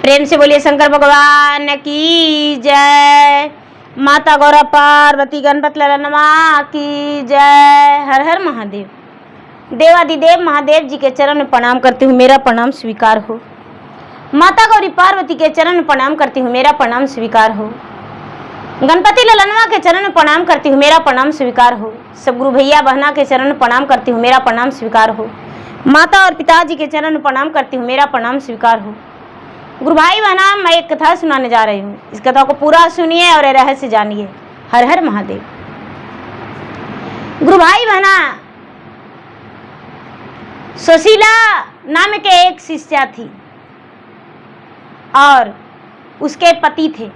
प्रेम से बोलिए शंकर भगवान की जय। माता गौरा पार्वती गणपत ललनमा की जय। हर हर महादेव। देवादिदेव महादेव जी के चरण में प्रणाम करती हूँ, मेरा प्रणाम स्वीकार हो। माता गौरी पार्वती के चरण में प्रणाम करती हूँ, मेरा प्रणाम स्वीकार हो। गणपति ललनवा के चरण में प्रणाम करती हूँ, मेरा प्रणाम स्वीकार हो। सब गुरु भैया बहना के चरण में प्रणाम करती हूँ, मेरा प्रणाम स्वीकार हो। माता और पिताजी के चरण में प्रणाम करती हूँ, मेरा प्रणाम स्वीकार हो। गुरु भाई बहना, मैं एक कथा सुनाने जा रही हूँ। इस कथा को पूरा सुनिए और रहस्य जानिए। हर हर महादेव। गुरु भाई बहना, सुशीला नाम के एक शिष्या थी और उसके पति थे।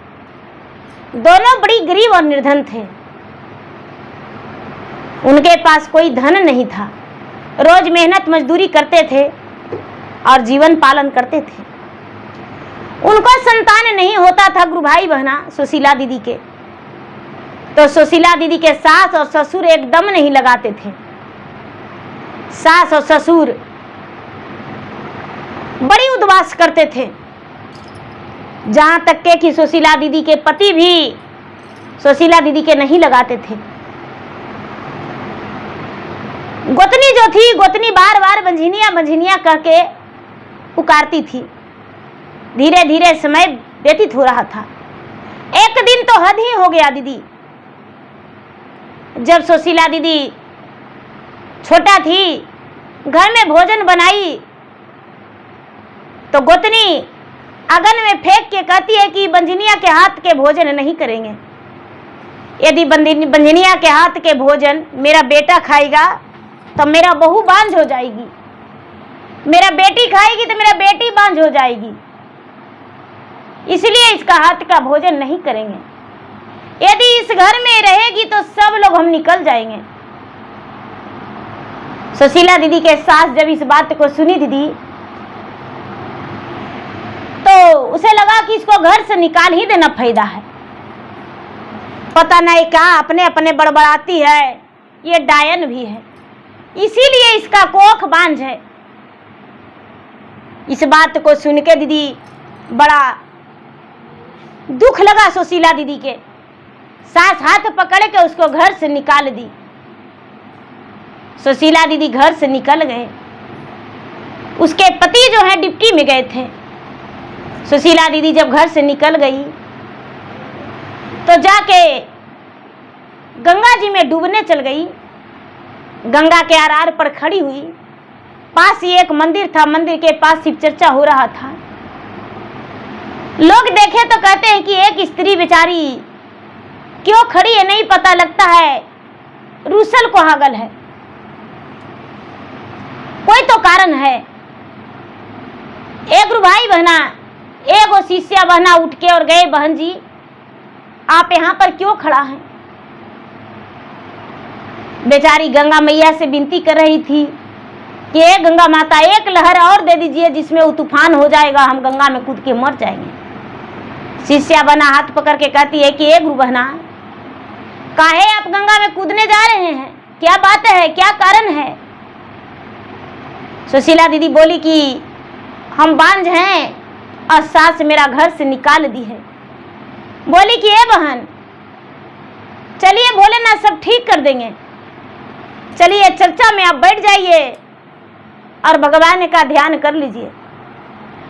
दोनों बड़ी गरीब और निर्धन थे। उनके पास कोई धन नहीं था। रोज मेहनत मजदूरी करते थे और जीवन पालन करते थे। उनको संतान नहीं होता था गुरु भाई बहना सुशीला दीदी के। तो सुशीला दीदी के सास और ससुर एकदम नहीं लगाते थे। सास और ससुर बड़ी उद्वास करते थे, जहां तक के कि सुशीला दीदी के पति भी सुशीला दीदी के नहीं लगाते थे। गोतनी जो थी, गोतनी बार बार बंझिनिया बंझिनिया कह के पुकारती थी। धीरे धीरे समय व्यतीत हो रहा था। एक दिन तो हद ही हो गया दीदी। जब सुशीला दीदी छोटा थी, घर में भोजन बनाई तो गोतनी आंगन में फेंक के कहती है कि बंझनिया के हाथ के भोजन नहीं करेंगे। यदि बंझनिया के हाथ के भोजन मेरा बेटा खाएगा तो मेरा बहू बांझ हो जाएगी, मेरा बेटी खाएगी तो मेरा बेटी बांझ हो जाएगी, इसलिए इसका हाथ का भोजन नहीं करेंगे। यदि इस घर में रहेगी तो सब लोग हम निकल जाएंगे। सुशीला दीदी के सास जब इस बात को सुनी दीदी, तो उसे लगा कि इसको घर से निकाल ही देना फायदा है। पता नहीं क्या अपने अपने बड़बड़ाती है, ये डायन भी है, इसीलिए इसका कोख बांझ है। इस बात को सुन के दीदी बड़ा दुख लगा सुशीला दीदी के। सास हाथ पकड़ के उसको घर से निकाल दी। सुशीला दीदी घर से निकल गए। उसके पति जो है डिप्टी में गए थे। सुशीला दीदी जब घर से निकल गई तो जाके गंगा जी में डूबने चल गई। गंगा के आर पर खड़ी हुई। पास ही एक मंदिर था, मंदिर के पास शिव चर्चा हो रहा था। लोग देखे तो कहते हैं कि एक स्त्री बेचारी क्यों खड़ी है नहीं पता, लगता है रूसल को हागल है, कोई तो कारण है। एक गुरु भाई बहना, एक वो शिष्या बहना उठ के और गए, बहन जी आप यहाँ पर क्यों खड़ा हैं? बेचारी गंगा मैया से विनती कर रही थी कि हे गंगा माता, एक लहर और दे दीजिए जिसमें वो तूफान हो जाएगा, हम गंगा में कूद के मर जाएंगे। शिष्या बना हाथ पकड़ के कहती है कि हे गुरु बहना, काहे आप गंगा में कूदने जा रहे हैं? क्या बात है, क्या कारण है? सुशीला दीदी बोली कि हम बांझ हैं और सास मेरा घर से निकाल दी है। बोली कि हे बहन, चलिए भोलेनाथ सब ठीक कर देंगे, चलिए चर्चा में आप बैठ जाइए और भगवान का ध्यान कर लीजिए।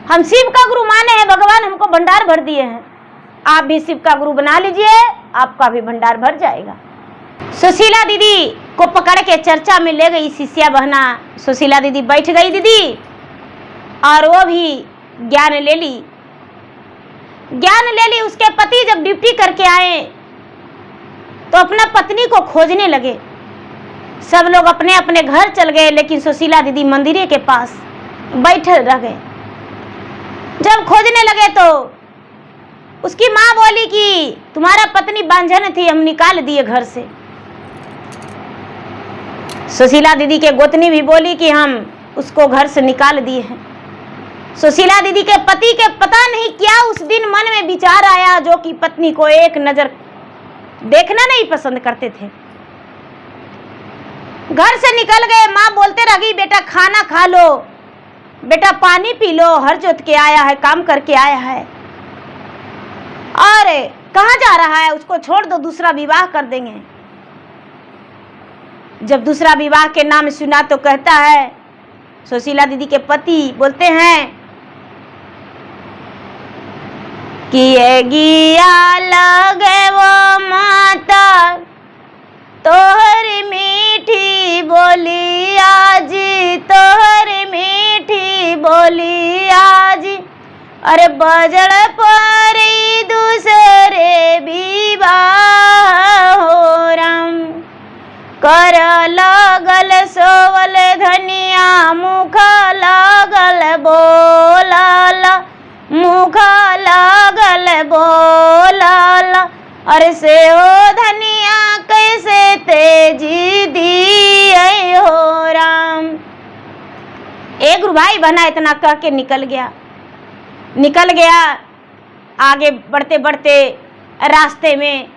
हम शिव का गुरु माने हैं, भगवान हमको भंडार भर दिए हैं, आप भी शिव का गुरु बना लीजिए, आपका भी भंडार भर जाएगा। सुशीला दीदी को पकड़ के चर्चा में ले गई शिष्या बहना। सुशीला दीदी बैठ गई दीदी, और वो भी ज्ञान ले ली। उसके पति जब ड्यूटी करके आए तो अपना पत्नी को खोजने लगे। सब लोग अपने अपने घर चल गए, लेकिन सुशीला दीदी मंदिर के पास बैठे रह गए। जब खोजने लगे तो उसकी माँ बोली कि तुम्हारा पत्नी बांझन थी, हम निकाल दिए घर से। सुशीला दीदी के गोतनी भी बोली कि हम उसको घर से निकाल दिए हैं। सुशीला दीदी के पति के पता नहीं क्या उस दिन मन में विचार आया, जो कि पत्नी को एक नजर देखना नहीं पसंद करते थे। घर से निकल गए। माँ बोलते रह गई बेटा खाना खा लो, बेटा पानी पी लो, हर जोत के आया है, काम करके आया है, और कहाँ जा रहा है, उसको छोड़ दो, दूसरा विवाह कर देंगे। जब दूसरा विवाह के नाम सुना तो कहता है, सुशीला दीदी के पति बोलते हैं कि ये गिया लगे वो माता तोहर मीठी बोली आज, तोहर मीठी बोली आज, अरे बजड़ परी दूसरे विवाह हो राम, कर लगल सोवल धनिया, मुख लगल बोलल, मुख लगल बोलल, अरे से हो धनिया कैसे तेजी दिए हो राम। एक गुरु भाई बना इतना कह के निकल गया। आगे बढ़ते बढ़ते रास्ते में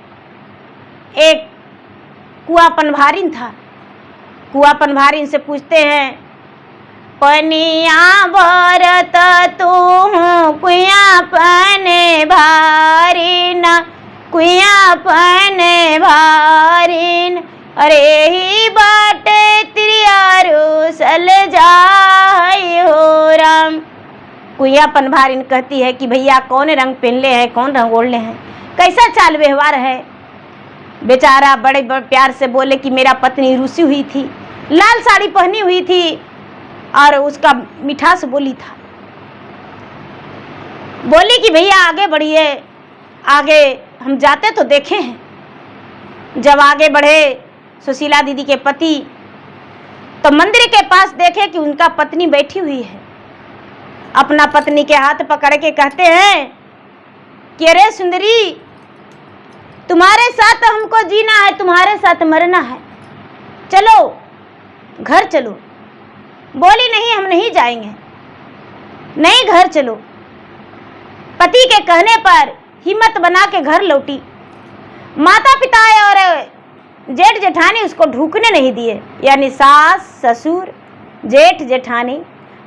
एक कुआं पनवारिन था। कुआं पनवारिन से पूछते हैं, पनिया भरत तू कुआं पने भारिन, कुआं पने भारिन, अरे ही बाटे त्रियारु सल जाए हो राम। कुआं पनवारिन कहती है कि भैया कौन रंग पहनले हैं, कौन रंग ओढ़ले हैं, कैसा चाल व्यवहार है। बेचारा बड़े प्यार से बोले कि मेरा पत्नी रूसी हुई थी, लाल साड़ी पहनी हुई थी, और उसका मिठास बोली था। बोली कि भैया आगे बढ़िए, आगे हम जाते तो देखे हैं। जब आगे बढ़े सुशीला दीदी के पति तो मंदिर के पास देखे कि उनका पत्नी बैठी हुई है। अपना पत्नी के हाथ पकड़ के कहते हैं कि अरे सुंदरी, तुम्हारे साथ हमको जीना है, तुम्हारे साथ मरना है, चलो घर चलो। बोली नहीं, हम नहीं जाएंगे, नहीं घर चलो। पति के कहने पर हिम्मत बना के घर लौटी। माता पिता और जेठ जेठानी उसको ढूकने नहीं दिए, यानी सास ससुर जेठ जेठानी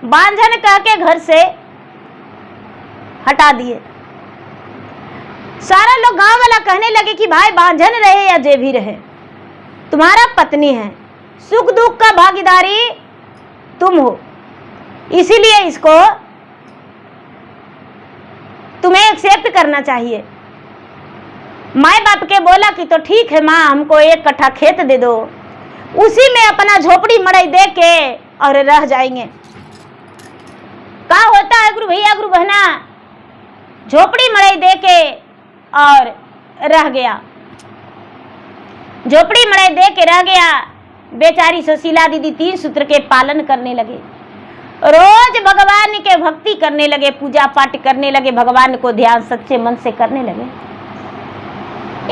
बांझन कह के घर से हटा दिए। सारा लोग गांव वाला कहने लगे कि भाई बांझन रहे या जे भी रहे, तुम्हारा पत्नी है, सुख दुख का भागीदारी तुम हो, इसीलिए इसको तुम्हें एक्सेप्ट करना चाहिए। माए बाप के बोला कि तो ठीक है माँ, हमको 1 कट्ठा खेत दे दो, उसी में अपना झोपड़ी मड़ई दे के और रह जाएंगे। क्या होता है गुरु भैया गुरु बहना, झोपड़ी मड़ई दे के और रह गया, झोपड़ी मड़ई दे के रह गया। बेचारी सुशीला दीदी 3 सूत्र के पालन करने लगे, रोज भगवान के भक्ति करने लगे, पूजा पाठ करने लगे, भगवान को ध्यान सच्चे मन से करने लगे।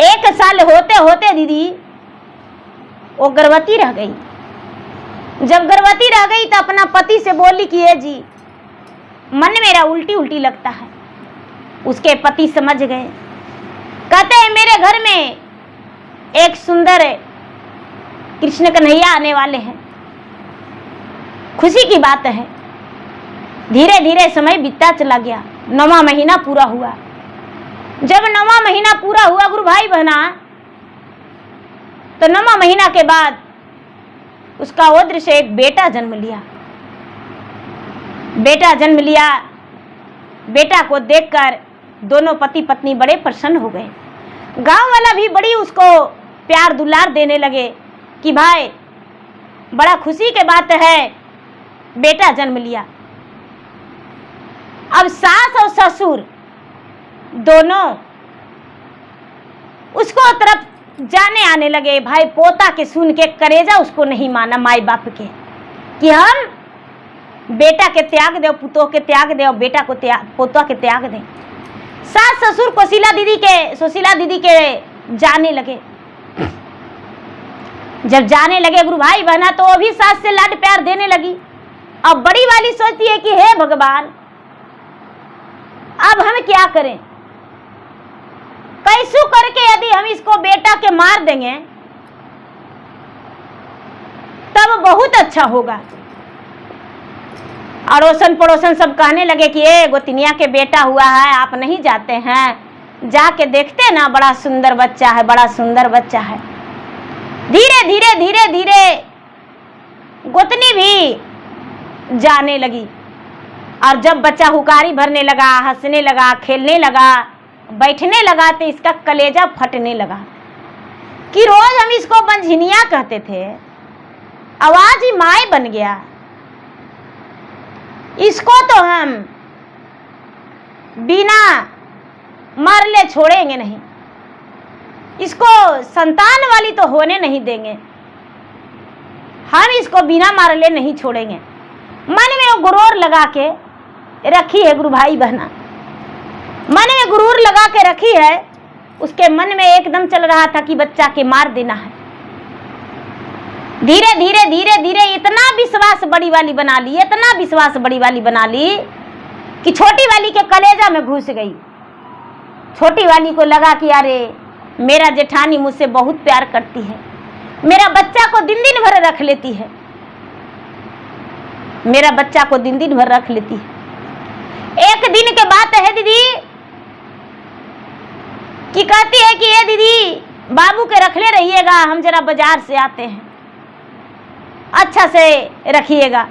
1 साल होते होते दीदी वो गर्भवती रह गई। जब गर्भवती रह गई तो अपना पति से बोली कि ये जी मन मेरा उल्टी उल्टी लगता है। उसके पति समझ गए, कहते हैं मेरे घर में एक सुंदर कृष्ण कन्हैया आने वाले हैं, खुशी की बात है। धीरे धीरे समय बीतता चला गया, 9वां महीना पूरा हुआ। जब 9वां महीना पूरा हुआ गुरु भाई बहना, तो 9वां महीना के बाद उसका उदर से एक बेटा जन्म लिया। बेटा जन्म लिया, बेटा को देखकर दोनों पति पत्नी बड़े प्रसन्न हो गए। गांव वाला भी बड़ी उसको प्यार दुलार देने लगे कि भाई बड़ा खुशी की बात है, बेटा जन्म लिया। अब सास और ससुर दोनों उसको तरफ जाने आने लगे। भाई पोता के सुन के करेजा उसको नहीं माना माई बाप के कि हम बेटा के त्याग दे, पुतों के त्याग दे और बेटा को पोता के त्याग दे। सास ससुर सुशीला दीदी के जाने लगे। जब जाने लगे गुरु भाई बहना, तो वो भी सास से लाड प्यार देने लगी। अब बड़ी वाली सोचती है कि हे भगवान, अब हम क्या करें, कैसू करके यदि हम इसको बेटा के मार देंगे तब बहुत अच्छा होगा। अड़ोसन पड़ोसन सब कहने लगे कि ये गोतनिया के बेटा हुआ है, आप नहीं जाते हैं, जाके देखते ना, बड़ा सुंदर बच्चा है, बड़ा सुंदर बच्चा है। धीरे धीरे धीरे धीरे गोतनी भी जाने लगी, और जब बच्चा हुकारी भरने लगा, हंसने लगा, खेलने लगा, बैठने लगा, तो इसका कलेजा फटने लगा कि रोज हम इसको बंझिनिया कहते थे, आवाज ही माय बन गया, इसको तो हम बिना मरले छोड़ेंगे नहीं, इसको संतान वाली तो होने नहीं देंगे, हम इसको बिना मारले नहीं छोड़ेंगे। मन में वो गुरूर लगा के रखी है गुरु भाई बहना, मन में गुरूर लगा के रखी है, उसके मन में एकदम चल रहा था कि बच्चा के मार देना है। धीरे धीरे धीरे धीरे इतना विश्वास बड़ी वाली बना ली, इतना विश्वास बड़ी वाली बना ली कि छोटी वाली के कलेजा में घुस गई। छोटी वाली को लगा कि अरे मेरा जेठानी मुझसे बहुत प्यार करती है, मेरा बच्चा को दिन दिन भर रख लेती है, मेरा बच्चा को दिन दिन भर रख लेती है। एक दिन के बात है दीदी कि कहती है कि ये दीदी बाबू के रख ले रहिएगा, हम जरा बाजार से आते हैं, अच्छा से रखिएगा।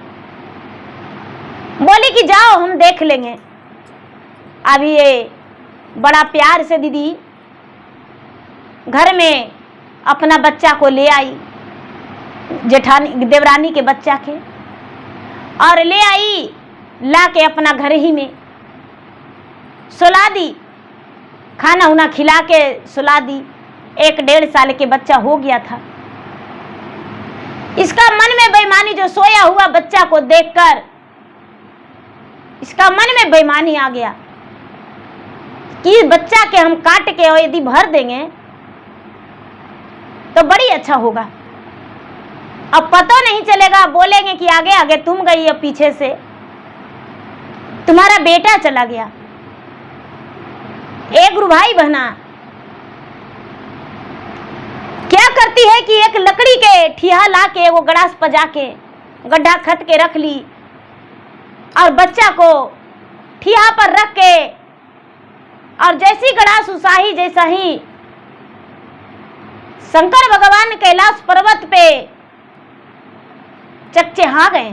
बोली कि जाओ हम देख लेंगे। अभी ये बड़ा प्यार से दीदी घर में अपना बच्चा को ले आई, जेठानी देवरानी के बच्चा के, और ले आई, ला के अपना घर ही में सुला दी, खाना उना खिला के सुला दी। 1-1.5 साल के बच्चा हो गया था। इसका मन में बेईमानी, जो सोया हुआ बच्चा को देखकर इसका मन में बेईमानी आ गया कि बच्चा के हम काट के और यदि भर देंगे तो बड़ी अच्छा होगा। अब पता नहीं चलेगा, बोलेंगे कि आगे आगे तुम गई, अब पीछे से तुम्हारा बेटा चला गया। एक गुरु भाई बहना क्या करती है कि एक लकड़ी के ठिया ला के वो गड़ास पजा के गड्ढा खत के रख ली, और बच्चा को ठिया पर रख के, और जैसी गड़ास उसाही जैसा ही शंकर भगवान कैलाश पर्वत पे चकचहा गए।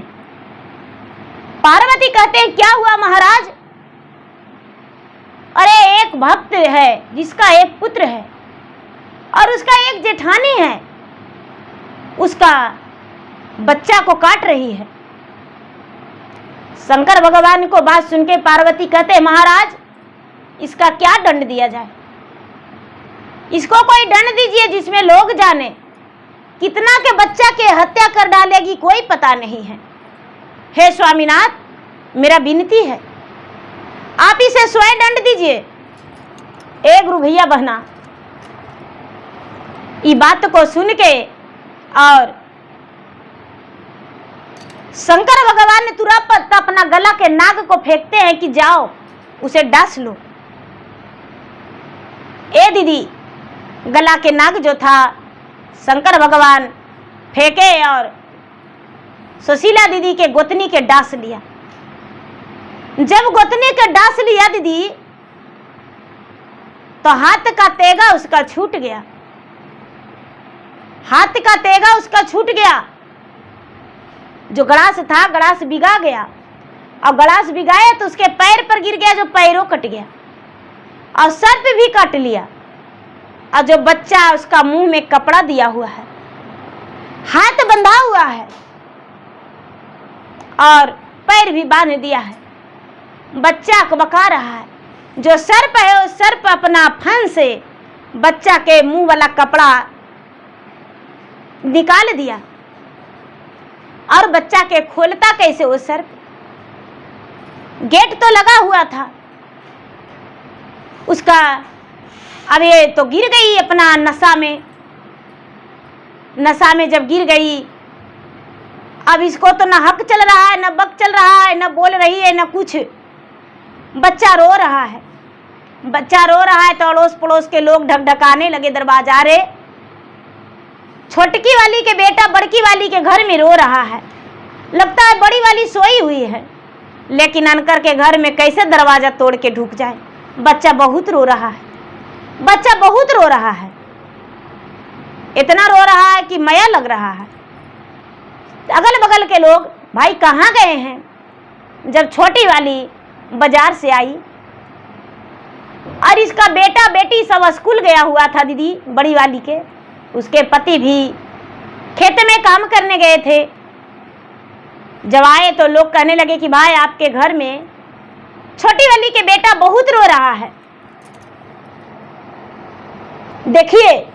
पार्वती कहते हैं क्या हुआ महाराज? अरे एक भक्त है जिसका एक पुत्र है और उसका एक जेठानी है, उसका बच्चा को काट रही है। शंकर भगवान को बात सुन के पार्वती कहते महाराज इसका क्या दंड दिया जाए? इसको कोई दंड दीजिए जिसमें लोग जाने, कितना के बच्चा के हत्या कर डालेगी कोई पता नहीं है। हे स्वामीनाथ मेरा विनती है आप इसे स्वयं दंड दीजिए। एक गुरु भैया बहना ये बात को सुन के और शंकर भगवान ने तुरंत अपना गला के नाग को फेंकते हैं कि जाओ उसे डस लो। ए दीदी गला के नाग जो था शंकर भगवान फेंके और सुशीला दीदी के गोतनी के डांस लिया। जब गोतनी के डांस लिया दीदी तो हाथ का तेगा उसका छूट गया, हाथ का तेगा उसका छूट गया। जो गड़ास था गड़ास बिगा गया, और गड़ास बिगाया तो उसके पैर पर गिर गया, जो पैरों कट गया, और सर पे भी काट लिया। और जो बच्चा उसका मुंह में कपड़ा दिया हुआ है, हाथ बंधा हुआ है और पैर भी बांध दिया है, बच्चा को बका रहा है। जो सर पे है उस सर पर अपना फन से बच्चा के मुंह वाला कपड़ा निकाल दिया, और बच्चा के खोलता कैसे उस सर पे? गेट तो लगा हुआ था उसका। अब ये तो गिर गई अपना नशा में, नशा में जब गिर गई अब इसको तो न हक चल रहा है, न बक चल रहा है, न बोल रही है, न कुछ। बच्चा रो रहा है, बच्चा रो रहा है तो अड़ोस पड़ोस के लोग ढकढकाने लगे दरवाजा। रे छोटकी वाली के बेटा बड़की वाली के घर में रो रहा है, लगता है बड़ी वाली सोई हुई है। लेकिन अनकर के घर में कैसे दरवाजा तोड़ के ढुक जाए। बच्चा बहुत रो रहा है, बच्चा बहुत रो रहा है, इतना रो रहा है कि माया लग रहा है। अगल बगल के लोग भाई कहाँ गए हैं। जब छोटी वाली बाजार से आई और इसका बेटा बेटी सब स्कूल गया हुआ था दीदी बड़ी वाली के, उसके पति भी खेत में काम करने गए थे। जब आए तो लोग कहने लगे कि भाई आपके घर में छोटी वाली के बेटा बहुत रो रहा है, देखिए।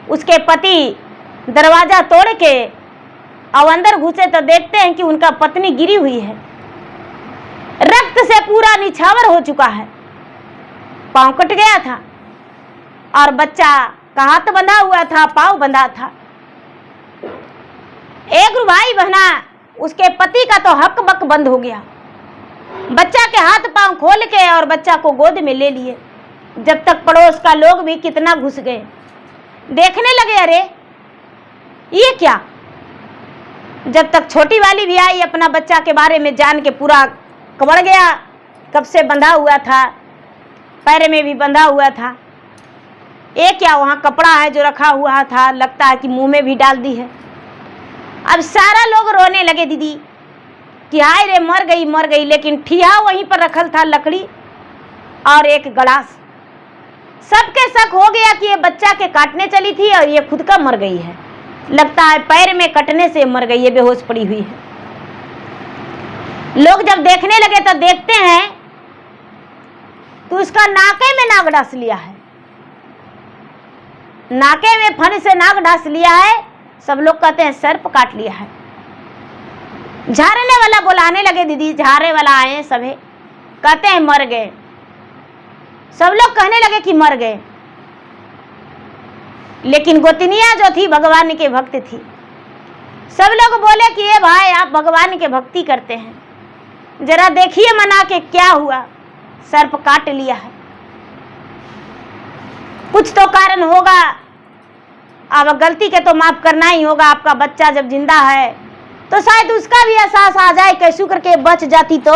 उसके पति दरवाजा तोड़ के अब अंदर घुसे तो देखते हैं कि उनका पत्नी गिरी हुई है, रक्त से पूरा निछावर हो चुका है, पांव कट गया था और बच्चा का हाथ बंधा हुआ था, पांव बंधा था। एक भाई बहना उसके पति का तो हक बक बंद हो गया, बच्चा के हाथ पांव खोल के और बच्चा को गोद में ले लिए। जब तक पड़ोस का लोग भी कितना घुस गए, देखने लगे अरे ये क्या। जब तक छोटी वाली भी आई अपना बच्चा के बारे में जान के पूरा कबड़ गया, कब से बंधा हुआ था, पैर में भी बंधा हुआ था। ये क्या वहाँ कपड़ा है जो रखा हुआ था, लगता है कि मुंह में भी डाल दी है। अब सारा लोग रोने लगे दीदी कि हाय रे मर गई, लेकिन ठिया वहीं पर रखल था लकड़ी और एक गलास। सबके शक हो गया कि ये बच्चा के काटने चली थी और ये खुद का मर गई है, लगता है पैर में कटने से मर गई है, बेहोश पड़ी हुई है। लोग जब देखने लगे तो देखते हैं तो उसका नाके में नाक डास लिया है, नाके में फन से नाक डास लिया है। सब लोग कहते हैं सर्प काट लिया है। झाड़ने वाला बुलाने लगे दीदी, झाड़े वाला आए सभी, कहते हैं मर गए। सब लोग कहने लगे कि मर गए, लेकिन गोतनिया जो थी भगवान के भक्त थी। सब लोग बोले कि ये भाई आप भगवान के भक्ति करते हैं, जरा देखिए मना के क्या हुआ। सर्प काट लिया है, कुछ तो कारण होगा, अब गलती के तो माफ करना ही होगा। आपका बच्चा जब जिंदा है तो शायद उसका भी एहसास आ जाए, कैसे करके बच जाती तो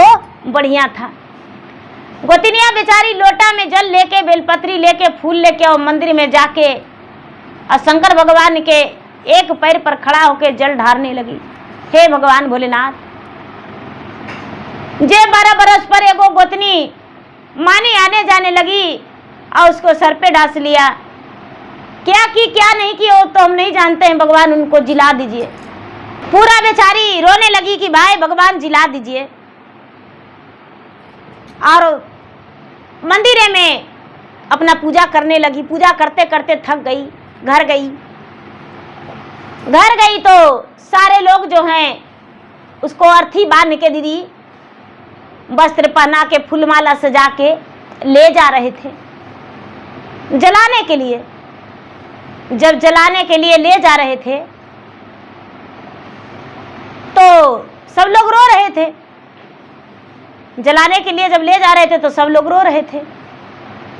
बढ़िया था। गोतनिया बेचारी लोटा में जल लेके, बेलपत्री लेके, फूल लेके और मंदिर में जाके और शंकर भगवान के एक पैर पर खड़ा होकर जल ढारने लगी। हे भगवान भोलेनाथ, जे 12 बरस पर एगो गोतनी मानी आने जाने लगी और उसको सर पे डांस लिया, क्या की क्या नहीं की वो तो हम नहीं जानते हैं। भगवान उनको जिला दीजिए। पूरा बेचारी रोने लगी कि भाई भगवान जिला दीजिए, और मंदिर में अपना पूजा करने लगी। पूजा करते करते थक गई, घर गई तो सारे लोग जो हैं उसको अर्थी बांध के दीदी वस्त्र पहना के फूलमाला सजा के ले जा रहे थे जलाने के लिए। जब जलाने के लिए ले जा रहे थे तो सब लोग रो रहे थे। जलाने के लिए जब ले जा रहे थे तो सब लोग रो रहे थे।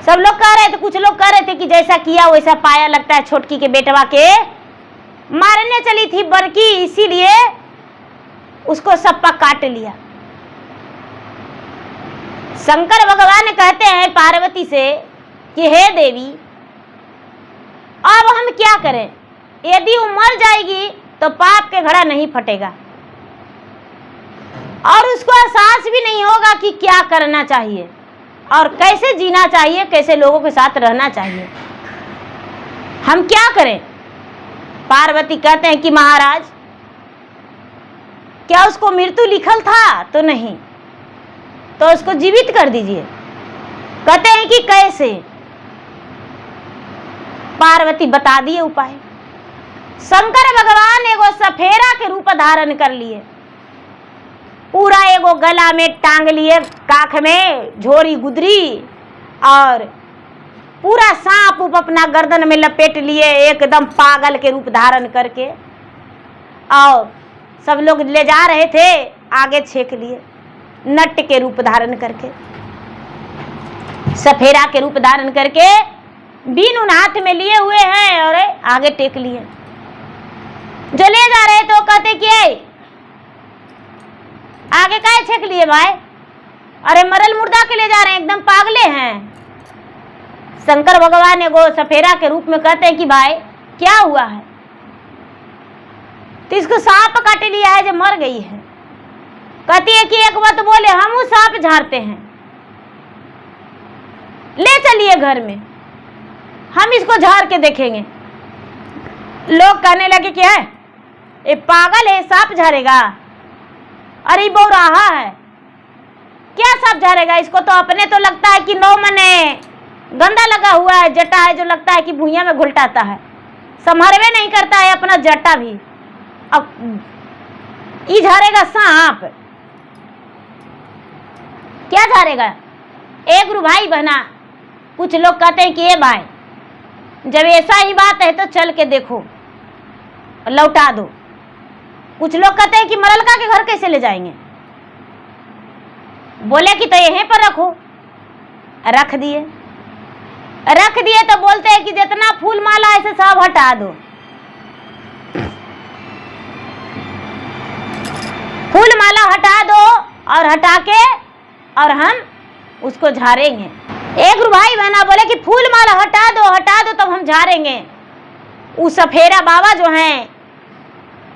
सब लोग कह रहे थे, कुछ लोग कह रहे थे कि जैसा किया वैसा पाया, लगता है छोटकी के बेटवा के मारने चली थी बड़की, इसीलिए उसको सप्पा काट लिया। शंकर भगवान कहते हैं पार्वती से कि हे देवी, अब हम क्या करें? यदि वो मर जाएगी तो पाप के घड़ा नहीं फटेगा और उसको एहसास भी नहीं होगा कि क्या करना चाहिए और कैसे जीना चाहिए, कैसे लोगों के साथ रहना चाहिए। हम क्या करें? पार्वती कहते हैं कि महाराज, क्या उसको मृत्यु लिखल था? तो नहीं, तो उसको जीवित कर दीजिए। कहते हैं कि कैसे? पार्वती बता दिए उपाय। शंकर भगवान एगो सफेरा के रूप धारण कर लिए, पूरा एगो गला में टांग लिए, काख में झोरी गुदरी और पूरा सांप उप अपना गर्दन में लपेट लिए, एकदम पागल के रूप धारण करके। और सब लोग ले जा रहे थे, आगे छेक लिए नट के रूप धारण करके, सफेरा के रूप धारण करके, बीन उन हाथ में लिए हुए हैं और आगे टेक लिए। जो ले जा रहे तो कहते कि आगे काहे छेक लिए भाई? अरे मरल मुर्दा के ले जा रहे हैं, एकदम पागले हैं। शंकर भगवान एगो सफेरा के रूप में कहते हैं कि भाई क्या हुआ है? तो इसको सांप काट लिया है जो मर गई है। कहती है कि एक बात बोले, हम उस सांप झाड़ते हैं, ले चलिए घर में, हम इसको झाड़ के देखेंगे। लोग कहने लगे कि है ये पागल है, सांप झाड़ेगा? अरे वो रहा है, क्या सांप झाड़ेगा? इसको तो अपने तो लगता है कि 9 महीने गंदा लगा हुआ है, जटा है जो लगता है कि भुइयां में घुलटाता है, संभरवे नहीं करता है अपना जटा भी। अब ये झाड़ेगा सांप? क्या झाड़ेगा? एक गुरु भाई बहना, कुछ लोग कहते हैं कि ये भाई जब ऐसा ही बात है तो चल के देखो, लौटा दो। कुछ लोग कहते हैं कि मरलका के घर कैसे ले जाएंगे? बोले कि तो यहीं पर रखो, रख दिए। तो बोलते हैं कि जितना फूल माला ऐसे सब हटा दो। फूल माला हटा दो और हटा के और हम उसको झाड़ेंगे। एक भाई बहना बोले कि फूल माला हटा दो तब हम झाड़ेंगे। वो सफेरा बाबा जो हैं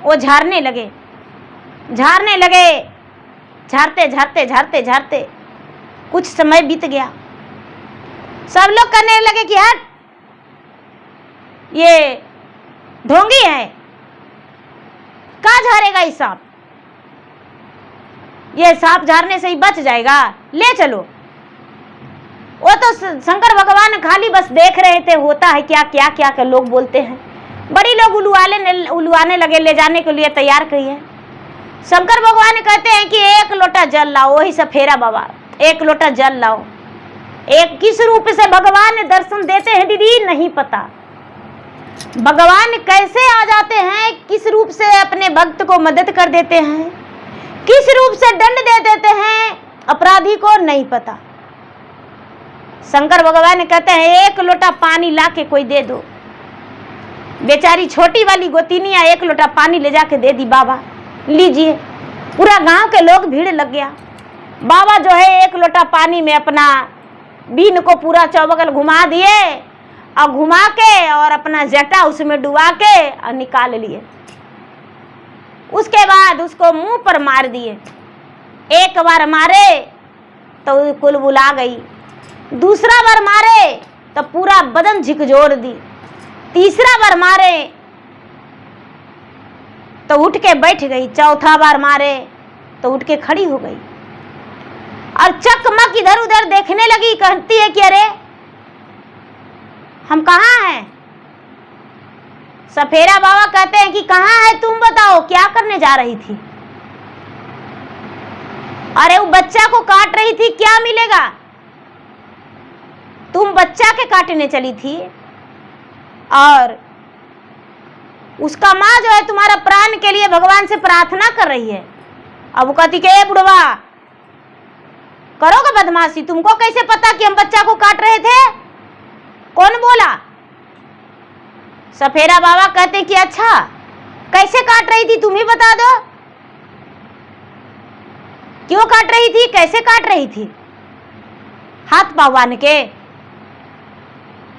वो झाड़ने लगे। झाड़ते कुछ समय बीत गया। सब लोग कहने लगे कि हट, ये ढोंगी है, कहाँ झाड़ेगा ये सांप? ये सांप झाड़ने से ही बच जाएगा, ले चलो। वो तो शंकर भगवान खाली बस देख रहे थे होता है क्या क्या क्या के लोग बोलते हैं। बड़ी लोग उलुआने लगे, ले जाने के लिए तैयार किए। शंकर भगवान कहते हैं कि 1 लोटा जल लाओ। वही सफेरा बाबा 1 लोटा जल लाओ। एक किस रूप से भगवान दर्शन देते हैं दीदी नहीं पता। भगवान कैसे आ जाते हैं, किस रूप से अपने भक्त को मदद कर देते हैं, किस रूप से दंड दे देते हैं अपराधी को नहीं पता। शंकर भगवान कहते हैं 1 लोटा पानी ला के कोई दे दो। बेचारी छोटी वाली गोतिनिया 1 लोटा पानी ले जाके दे दी। बाबा लीजिए। पूरा गांव के लोग भीड़ लग गया। बाबा जो है 1 लोटा पानी में अपना बीन को पूरा चौबगल घुमा दिए और घुमा के और अपना जटा उसमें डुबा के और निकाल लिए। उसके बाद उसको मुंह पर मार दिए। 1 बार मारे तो कुलबुला गई, दूसरा बार मारे तो पूरा बदन झिकझोर दी, तीसरा बार मारे तो उठ के बैठ गई, चौथा बार मारे तो उठ के खड़ी हो गई और चकमक इधर उधर देखने लगी। कहती है कि अरे हम कहाँ हैं? सफेरा बाबा कहते हैं कि कहाँ है तुम, बताओ क्या करने जा रही थी? अरे वो बच्चा को काट रही थी, क्या मिलेगा? तुम बच्चा के काटने चली थी और उसका माँ जो है तुम्हारा प्राण के लिए भगवान से प्रार्थना कर रही है। अब वो कहती कि बुढ़वा करोगे बदमाशी, तुमको कैसे पता कि हम बच्चा को काट रहे थे? कौन बोला? सफेरा बाबा कहते कि अच्छा कैसे काट रही थी तुम ही बता दो, क्यों काट रही थी, कैसे काट रही थी? हाथ पाँव बांध के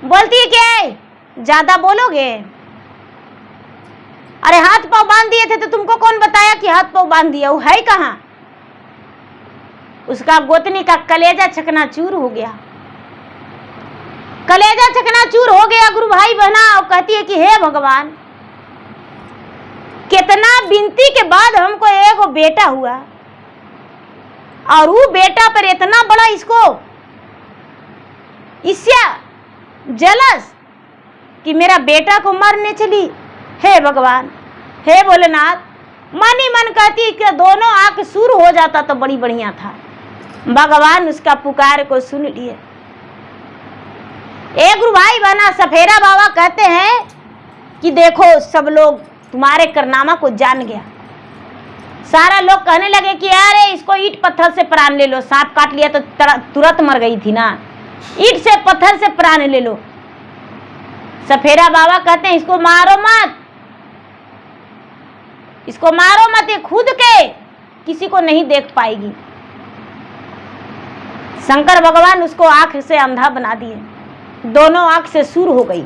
बोलती है क्या ज्यादा बोलोगे? अरे हाथ पाँव बांध दिए थे तो तुमको कौन बताया कि हाथ पाँव बांध दिया? वो है कहाँ? उसका गोतनी का कलेजा चकनाचूर हो गया, कलेजा चकनाचूर हो गया गुरु भाई बहना। और कहती है कि हे भगवान, कितना विनती के बाद हमको एक बेटा हुआ और वो बेटा पर इतना बड़ा इसको ईर्ष्या जलस कि मेरा बेटा को मारने चली। हे भगवान, हे भोलेनाथ, मन ही मन कहती कि दोनों आंख सूर हो जाता तो बड़ी बढ़िया था। भगवान उसका पुकार को सुन लिए। एक गुरु भाई बहना सफेरा बाबा कहते हैं कि देखो सब लोग तुम्हारे करनामा को जान गया। सारा लोग कहने लगे कि अरे इसको ईंट पत्थर से प्राण ले लो, सांप काट लिया तो तुरंत मर गई थी ना, ईंट से पत्थर से प्राण ले लो। सफेरा बाबा कहते हैं इसको मारो मत, इसको मारो मत, ये खुद के किसी को नहीं देख पाएगी। शंकर भगवान उसको आंख से अंधा बना दिए, दोनों आंख से सूर हो गई,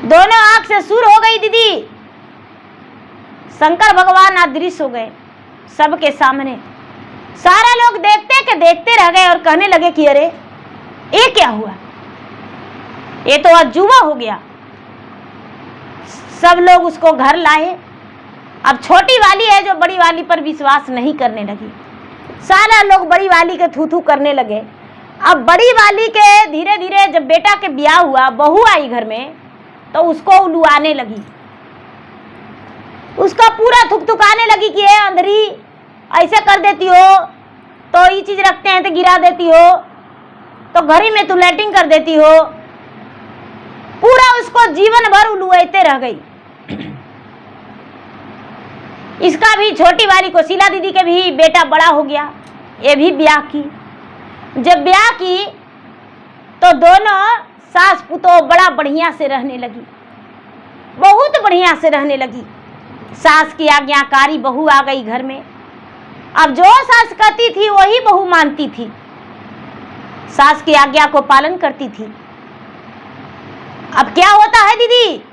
दोनों आंख से सूर हो गई दीदी। शंकर भगवान अदृश्य हो गए सबके सामने। सारा लोग देखते के देखते रह गए और कहने लगे कि अरे ये क्या हुआ, ये तो अजूबा हो गया। सब लोग उसको घर लाए। अब छोटी वाली है जो बड़ी वाली पर विश्वास नहीं करने लगी। सारा लोग बड़ी वाली के थू थू करने लगे। अब बड़ी वाली के धीरे धीरे जब बेटा के ब्याह हुआ, बहू आई घर में, तो उसको उलुआने लगी, उसका पूरा थुकथुकाने लगी कि ये अंधरी ऐसे कर देती हो, तो ये चीज रखते हैं तो गिरा देती हो, तो घर ही में तू लैटिंग कर देती हो। पूरा उसको जीवन भर उलुआते रह गई। इसका भी छोटी वाली को शीला दीदी के भी बेटा बड़ा हो गया, ये भी ब्याह की। जब ब्याह की तो दोनों सास पुतोह बड़ा बढ़िया से रहने लगी, बहुत बढ़िया से रहने लगी। सास की आज्ञाकारी बहू आ गई घर में। अब जो सास कहती थी वही बहू मानती थी, सास की आज्ञा को पालन करती थी। अब क्या होता है दीदी,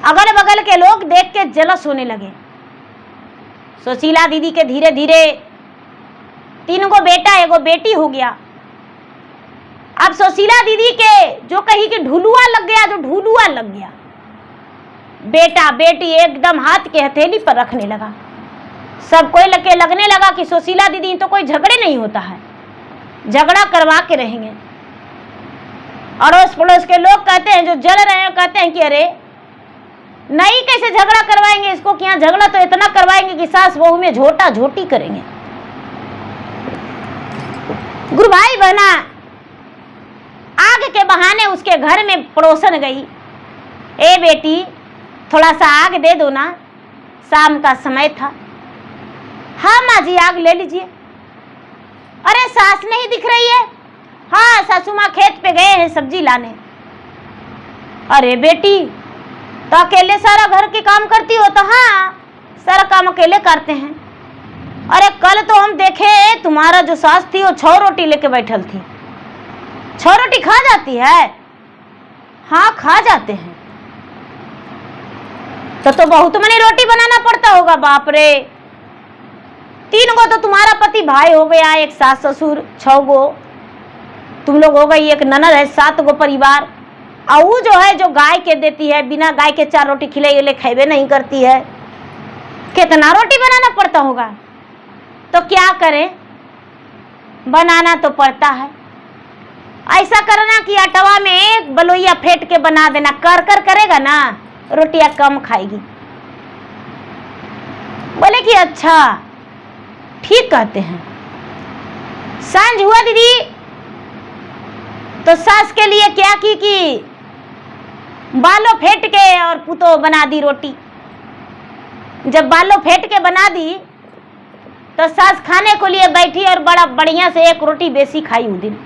अगल बगल के लोग देख के जलस होने लगे। सुशीला दीदी के धीरे धीरे 3 गो बेटा 1 गो बेटी हो गया। अब सुशीला दीदी के जो कही कि ढुलुआ लग गया, जो ढुलुआ लग गया, बेटा बेटी एकदम हाथ के हथेली पर रखने लगा। सब कोई लगने लगा कि सुशीला दीदी तो कोई झगड़े नहीं होता है, झगड़ा करवा के रहेंगे। अड़ोस पड़ोस के लोग कहते हैं, जो जल रहे हैं, कहते हैं कि अरे नहीं, कैसे झगड़ा करवाएंगे इसको, कि यहाँ झगड़ा तो इतना करवाएंगे कि सास बहू में झोटा झोटी करेंगे। गुरु भाई बहना आग के बहाने उसके घर में पड़ोसन गई, ए बेटी थोड़ा सा आग दे दो ना, शाम का समय था। हाँ माँ जी आग ले लीजिए। अरे सास नहीं दिख रही है। हाँ सासू माँ खेत पे गए हैं सब्जी लाने। अरे बेटी तो अकेले सारा घर के काम करती हो? तो हाँ सारा काम अकेले करते हैं। अरे कल तो हम देखे तुम्हारा जो सास थी वो 6 रोटी लेके बैठल थी। 6 रोटी खा जाती है? हाँ खा जाते हैं। तो बहुत मनी रोटी बनाना पड़ता होगा। बाप रे, 3 गो तो तुम्हारा पति भाई हो गया, 1 सास ससुर, 6 गो तुम लोग हो गई, 1 ननद है, 7 गो परिवार। और जो है जो गाय के देती है, बिना गाय के 4 रोटी खिलाई खेबे नहीं करती है। कितना रोटी बनाना पड़ता होगा। तो क्या करें, बनाना तो पड़ता है। ऐसा करना कि आटवा में 1 बलोइया फेंट के बना देना, कर कर करेगा ना, रोटियां कम खाएगी। बोले कि अच्छा ठीक कहते हैं। सांझ हुआ दीदी तो सास के लिए क्या की कि बालों फेंट के और पुतो बना दी रोटी। जब बालों फेंट के बना दी तो सास खाने को लिए बैठी और बड़ा बढ़िया से 1 रोटी बेसी खाई। उस दिन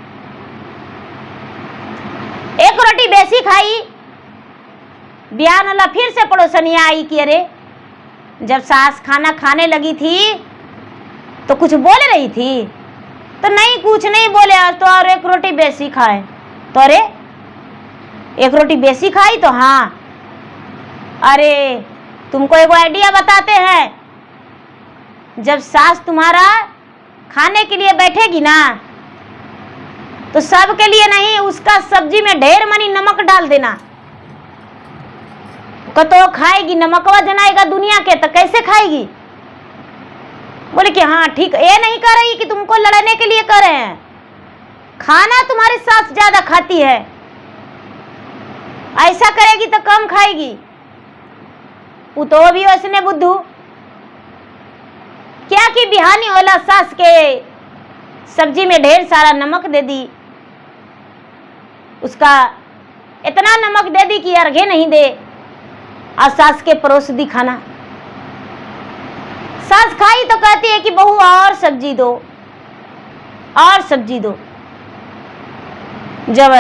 1 रोटी बेसी खाई। ब्याह वाला फिर से पड़ोसनिया आई कि अरे जब सास खाना खाने लगी थी तो कुछ बोल रही थी? तो नहीं कुछ नहीं बोले, आज तो और 1 रोटी बेसी खाए। तो अरे 1 रोटी बेसी खाई? तो हाँ। अरे तुमको एक आइडिया बताते हैं, जब सास तुम्हारा खाने के लिए बैठेगी ना तो सबके लिए नहीं, उसका सब्जी में ढेर मनी नमक डाल देना। तो खाएगी, नमकवा जनाएगा दुनिया के, तो कैसे खाएगी? बोले कि हाँ ठीक। ये नहीं कर रही कि तुमको लड़ने के लिए कर रहे हैं, खाना तुम्हारी सास ज्यादा खाती है, ऐसा करेगी तो कम खाएगी। पुतो भी वैसने बुद्धू क्या कि बिहानी होला सास के सब्जी में ढेर सारा नमक दे दी, उसका इतना नमक दे दी कि अर्घे नहीं दे, और सास के परोस दी खाना। सास खाई तो कहती है कि बहू और सब्जी दो, और सब्जी दो। जब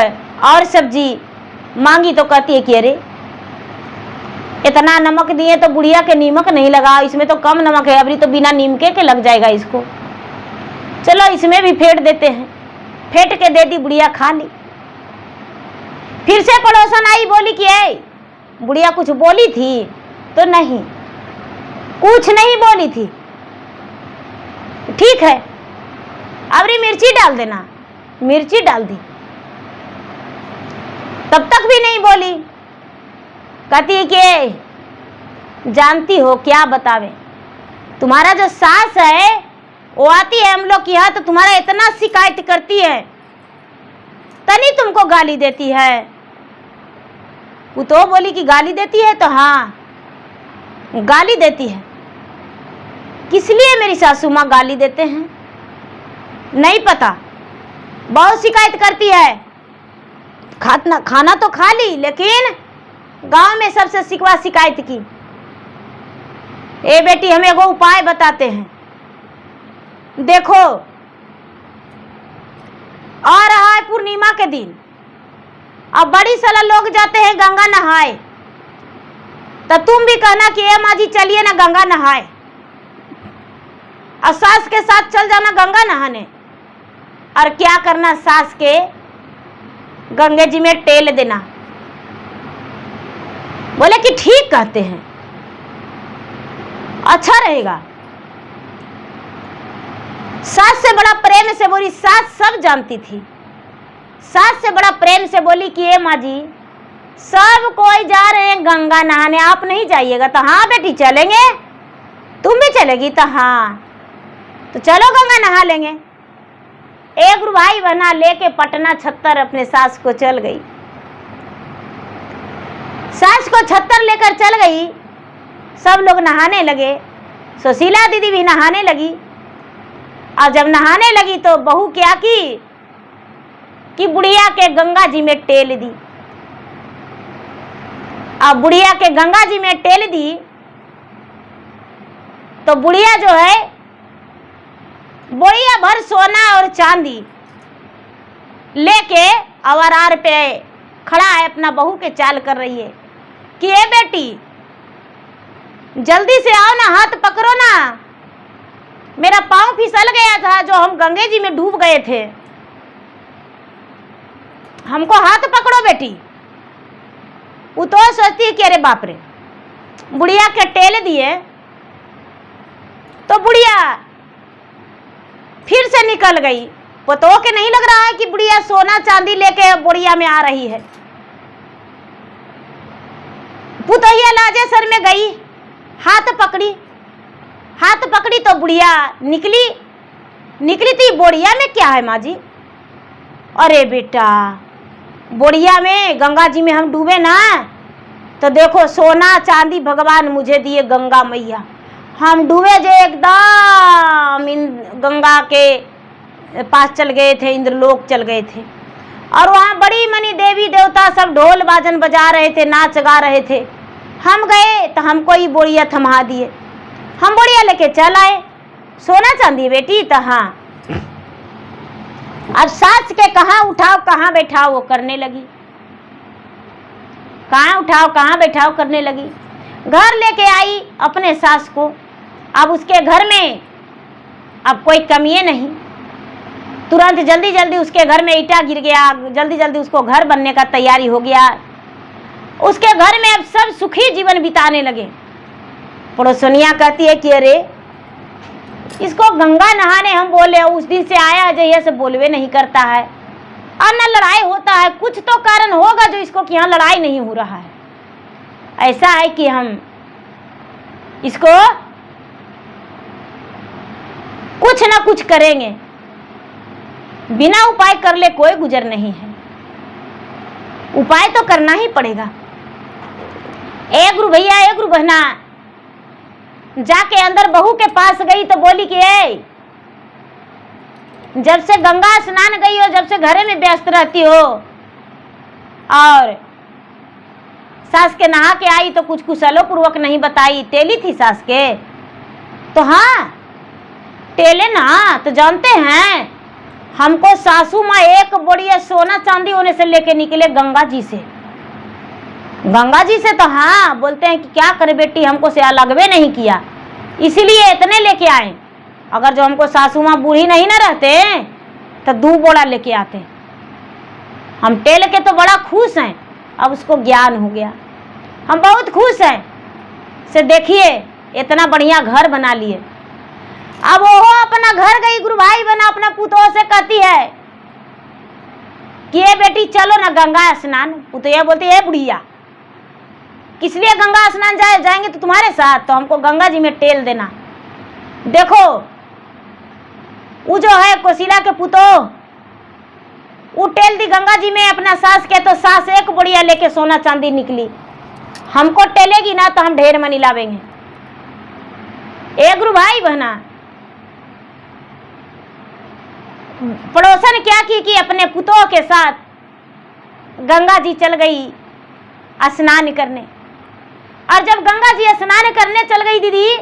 और सब्जी मांगी तो कहती है कि अरे इतना नमक दिए तो बुढ़िया के नीमक नहीं लगा, इसमें तो कम नमक है, अभी तो बिना नीमके के लग जाएगा इसको। चलो इसमें भी फेंट देते हैं। फेंट के दे दी, बुढ़िया खा ली। फिर से पड़ोसन आई, बोली कि ए बुढ़िया कुछ बोली थी? तो नहीं, कुछ नहीं बोली थी। ठीक है, अबरी मिर्ची डाल देना। मिर्ची डाल दी, तब तक भी नहीं बोली। कहती कि जानती हो क्या बतावे, तुम्हारा जो सास है वो आती है हम लोग के यहाँ तो तुम्हारा इतना शिकायत करती है, तनी तुमको गाली देती है। वो तो बोली कि गाली देती है, तो हाँ गाली देती है। किस लिए मेरी सासू माँ गाली देते हैं नहीं पता, बहुत शिकायत करती है। खाना तो खा ली, लेकिन गांव में सबसे शिकवा शिकायत की। ए बेटी हमें वो उपाय बताते हैं, देखो आ रहा है पूर्णिमा के दिन, अब बड़ी सारा लोग जाते हैं गंगा नहाए, तो तुम भी कहना कि ए माँ जी चलिए ना गंगा नहाए, और सास के साथ चल जाना गंगा नहाने। और क्या करना, सास के गंगे जी में टेल देना। बोले कि ठीक कहते हैं, अच्छा रहेगा। सास से बड़ा प्रेम से बोली, सास सब जानती थी। सास से बड़ा प्रेम से बोली कि ए माँ जी सब कोई जा रहे हैं गंगा नहाने, आप नहीं जाइएगा? तो हाँ बेटी चलेंगे। तुम भी चलेगी? तो हाँ, तो चलो गंगा नहा लेंगे। एक भाई बहना लेके पटना छत्तर अपने सास को चल गई। सास को छत्तर लेकर चल गई, सब लोग नहाने लगे। सुशीला दीदी भी नहाने लगी। और जब नहाने लगी तो बहू क्या की कि बुढ़िया के गंगा जी में टेल दी। अब बुढ़िया के गंगा जी में टेल दी तो बुढ़िया जो है बोरिया भर सोना और चांदी लेके अवरार पे खड़ा है, अपना बहू के चाल कर रही है कि ए बेटी जल्दी से आओ ना, हाथ पकड़ो ना, मेरा पांव फिसल गया था जो हम गंगे जी में डूब गए थे, हमको हाथ पकड़ो बेटी। वो तो सोचती है कि अरे बाप रे, बुढ़िया के टेल दिए तो बुढ़िया फिर से निकल गई। पतो के नहीं लग रहा है कि बुढ़िया सोना चांदी लेके बुढ़िया में आ रही है। पुतहिया लाजे सर में गई, हाथ पकड़ी तो बुढ़िया निकली थी। बोरिया में क्या है माँ जी? अरे बेटा बोरिया में गंगा जी में हम डूबे ना, तो देखो सोना चांदी भगवान मुझे दिए गंगा मैया, हम डूबे जो एकदम गंगा के पास चल गए थे, इंद्रलोक चल गए थे। और वहाँ बड़ी मनी देवी देवता सब ढोल बाजन बजा रहे थे, नाच गा रहे थे। हम गए तो हमको ही बोरिया थमा दिए, हम बोरिया लेके चल आए। सोना चांदी बेटी? तो हाँ। अब सास के कहाँ उठाओ कहाँ बैठाओ वो करने लगी, कहाँ उठाओ कहाँ बैठाओ करने लगी। घर लेके आई अपने सास को। अब उसके घर में अब कोई कमी नहीं, तुरंत जल्दी जल्दी उसके घर में ईंटा गिर गया, जल्दी जल्दी उसको घर बनने का तैयारी हो गया। उसके घर में अब सब सुखी जीवन बिताने लगे। पड़ोसनिया कहती है कि अरे इसको गंगा नहाने हम बोले, उस दिन से आया है जैसे से बोलवे नहीं करता है, और न लड़ाई होता है, कुछ तो कारण होगा जो इसको कि यहाँ लड़ाई नहीं हो रहा है। ऐसा है कि हम इसको कुछ ना कुछ करेंगे, बिना उपाय कर ले कोई गुजर नहीं है, उपाय तो करना ही पड़ेगा। एक गुरु भैया एक गुरु बहना जाके अंदर बहू के पास गई तो बोली कि ए जब से गंगा स्नान गई हो, जब से घरे में व्यस्त रहती हो और सास के नहा के आई तो कुछ कुशलो पूर्वक नहीं बताई, टेली थी सास के? तो हाँ टेले ना, तो जानते हैं हमको सासू माँ एक बोरिया सोना चांदी होने से लेके निकले गंगा जी से, गंगा जी से तो हाँ बोलते हैं कि क्या करे बेटी, हमको से लगवे नहीं किया, इसीलिए इतने लेके आए। अगर जो हमको सासू माँ बूढ़ी नहीं ना रहते तो 2 बोरा लेके आते। हम टेल के तो बड़ा खुश हैं, अब उसको ज्ञान हो गया, हम बहुत खुश हैं से। देखिए इतना बढ़िया घर बना लिए। अब वो अपना घर गई गुरु भाई बना, अपना पुतोह से कहती है कि ये बेटी चलो ना गंगा स्नान। पुतोह बोलती है बुढ़िया किस लिए गंगा स्नान जाएंगे तो तुम्हारे साथ, तो हमको गंगा जी में टेल देना। देखो वो जो है कोशिला के पुतोह, वो टेल दी गंगा जी में अपना सास के, तो सास 1 बोरिया लेके सोना चांदी निकली। हमको टेलेगी ना तो हम ढेर मनी लावेंगे। गुरु भाई बहना, पड़ोसन क्या की कि अपने पुतोह के साथ गंगा जी चल गई स्नान करने। और जब गंगा जी स्नान करने चल गई दीदी,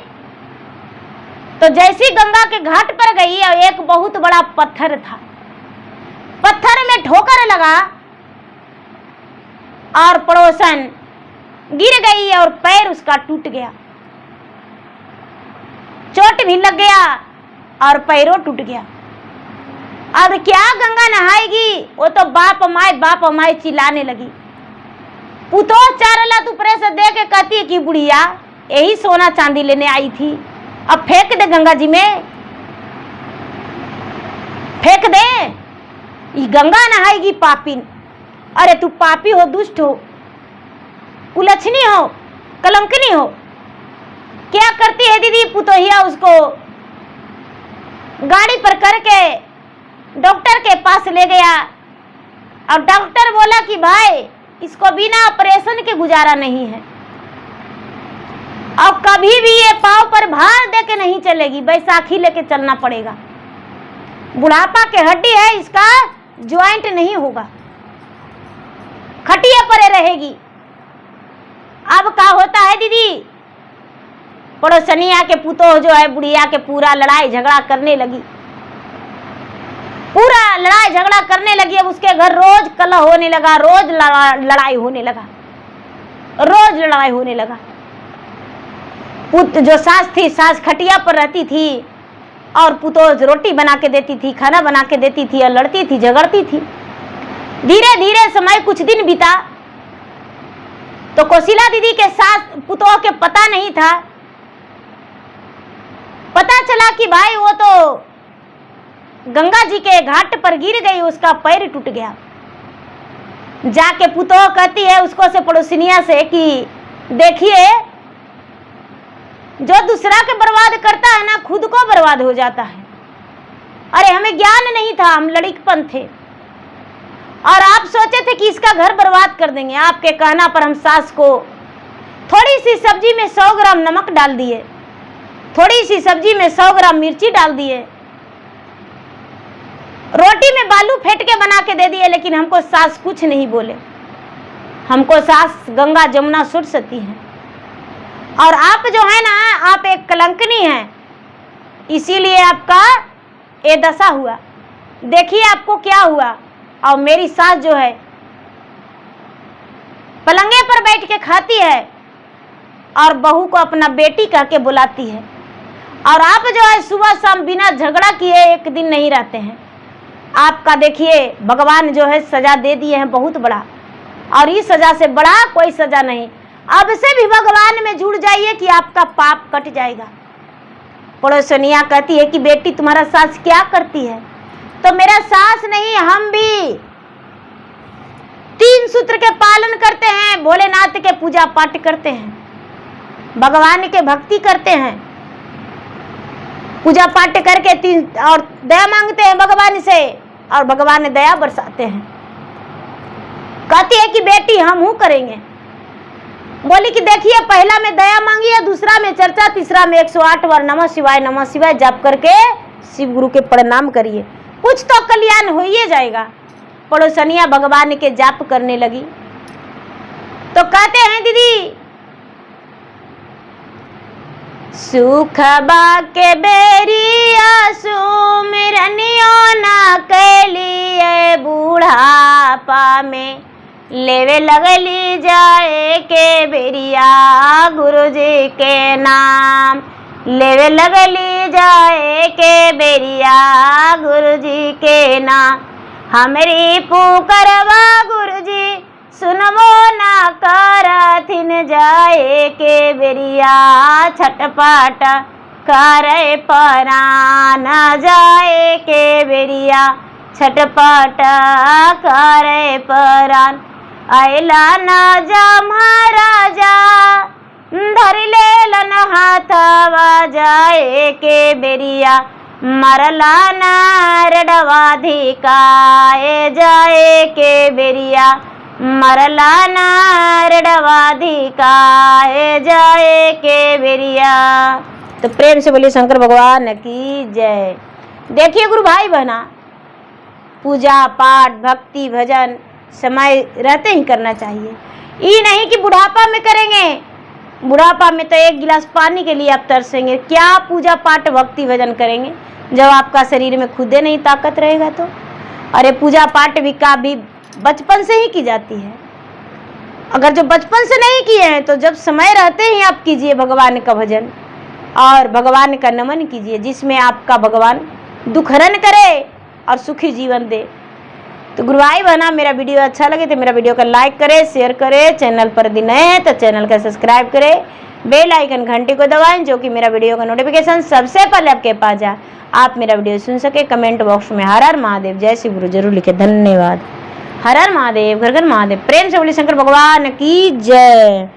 तो जैसी गंगा के घाट पर गई और एक बहुत बड़ा पत्थर था, पत्थर में ठोकर लगा और पड़ोसन गिर गई और पैर उसका टूट गया, चोट भी लग गया और पैरों टूट गया। अब क्या गंगा नहाएगी, वो तो बाप माय चिल्लाने लगी। पुतोह 4 लाख ऊपर से दे के कहती है कि बुढ़िया यही सोना चांदी लेने आई थी, अब फेंक दे गंगा जी में, फेंक दे, ये गंगा नहाएगी पापी। अरे तू पापी हो, दुष्ट हो, कुलच्छनी हो, कलंकनी हो। क्या करती है दीदी पुतोहिया, उसको गाड़ी पर करके डॉक्टर के पास ले गया और डॉक्टर बोला कि भाई इसको बिना ऑपरेशन के गुजारा नहीं है, और कभी भी ये पाँव पर भार दे के नहीं चलेगी, बैसाखी लेके चलना पड़ेगा। बुढ़ापा के हड्डी है, इसका ज्वाइंट नहीं होगा, खटिया पर रहेगी। अब क्या होता है दीदी, पड़ोसनिया के पुतोह जो है बुढ़िया के पूरा लड़ाई झगड़ा करने लगी, पूरा लड़ाई झगड़ा करने लगी। अब उसके घर रोज कलह होने लगा, रोज लड़ाई होने लगा, रोज लड़ाई होने लगा। पुत जो सास थी, सास खटिया पर रहती थी और पुतोह रोटी बना के देती थी, खाना बना के देती थी और लड़ती थी, झगड़ती थी। धीरे धीरे समय कुछ दिन बीता तो कोशिला दीदी के सास पुतोह के पता नहीं था, पता चला कि भाई वो तो गंगा जी के घाट पर गिर गई, उसका पैर टूट गया। जाके पुतोह कहती है उसको से पड़ोसिनिया से कि देखिए जो दूसरा के बर्बाद करता है ना, खुद को बर्बाद हो जाता है। अरे हमें ज्ञान नहीं था, हम लड़कपन थे और आप सोचे थे कि इसका घर बर्बाद कर देंगे। आपके कहना पर हम सास को थोड़ी सी सब्जी में 100 ग्राम नमक डाल दिए, थोड़ी सी सब्जी में 100 ग्राम मिर्ची डाल दिए, रोटी में बालू फेंट के बना के दे दिए, लेकिन हमको सास कुछ नहीं बोले। हमको सास गंगा जमुना सरस्वती है और आप जो है ना, आप एक कलंकनी हैं, इसीलिए आपका ये दशा हुआ। देखिए आपको क्या हुआ। और मेरी सास जो है पलंगे पर बैठ के खाती है और बहू को अपना बेटी कह के बुलाती है, और आप जो है सुबह शाम बिना झगड़ा किए एक दिन नहीं रहते हैं। आपका देखिए भगवान जो है सजा दे दिए हैं बहुत बड़ा, और इस सजा से बड़ा कोई सजा नहीं। अब से भी भगवान में जुड़ जाइए कि आपका पाप कट जाएगा। पड़ोसनिया कहती है कि बेटी तुम्हारा सास क्या करती है, तो मेरा सास नहीं, हम भी 3 सूत्र के पालन करते हैं, भोलेनाथ के पूजा पाठ करते हैं, भगवान के भक्ति करते हैं, पूजा पाठ करके 3 और दया मांगते हैं भगवान से, और भगवान दया बरसाते हैं। कहती है कि बेटी हम हूं करेंगे। बोली कि देखिए पहला में दया मांगी है, दूसरा में चर्चा, तीसरा में 108 बार नमः शिवाय जाप करके शिव गुरु के प्रणाम करिए, कुछ तो कल्याण हो ही जाएगा। पड़ोसनिया भगवान के जाप करने लगी तो कहते हैं दीदी, सुख बाके बेरिया सुमिरनियो ना कैलिए, बूढ़ापा में लेवे लगली जाए के बेरिया गुरु जी के नाम लेवे लगली जाए के बेरिया गुरु जी के नाम हमरी पुकारवा गुरु जी सुनबो ना करथिन जाए के बेरिया छटपट करे परान जाए के बेरिया छटपट करे परान आयला ना जा महाराजा धर लेलन हाथवा जाए के बेरिया मरला नारडवा धिकाए जाए के बेरिया मरला नारडवा धिकाए जाए के बेरिया। तो प्रेम से बोलिए शंकर भगवान की जय। देखिए गुरु भाई बहना, पूजा पाठ भक्ति भजन समय रहते ही करना चाहिए। ये नहीं कि बुढ़ापा में करेंगे, बुढ़ापा में तो एक गिलास पानी के लिए आप तरसेंगे, क्या पूजा पाठ भक्ति भजन करेंगे जब आपका शरीर में खुदे नहीं ताकत रहेगा तो। अरे पूजा पाठ भी बचपन से ही की जाती है। अगर जो बचपन से नहीं किए हैं तो जब समय रहते ही आप कीजिए भगवान का भजन और भगवान का नमन कीजिए, जिसमें आपका भगवान दुख हरण करे और सुखी जीवन दे। तो गुरु भाई बहना, मेरा वीडियो अच्छा लगे तो मेरा वीडियो को लाइक करें, शेयर करें, चैनल पर यदि नए हैं तो चैनल का सब्सक्राइब करें, बेल आइकन घंटी को दबाएं जो कि मेरा वीडियो का नोटिफिकेशन सबसे पहले आपके पास जाए, आप मेरा वीडियो सुन सके। कमेंट बॉक्स में हर हर महादेव जय श्री गुरु जरूर लिखे। धन्यवाद। हर हर महादेव, घर घर महादेव। प्रेम से बोलिए शंकर भगवान की जय।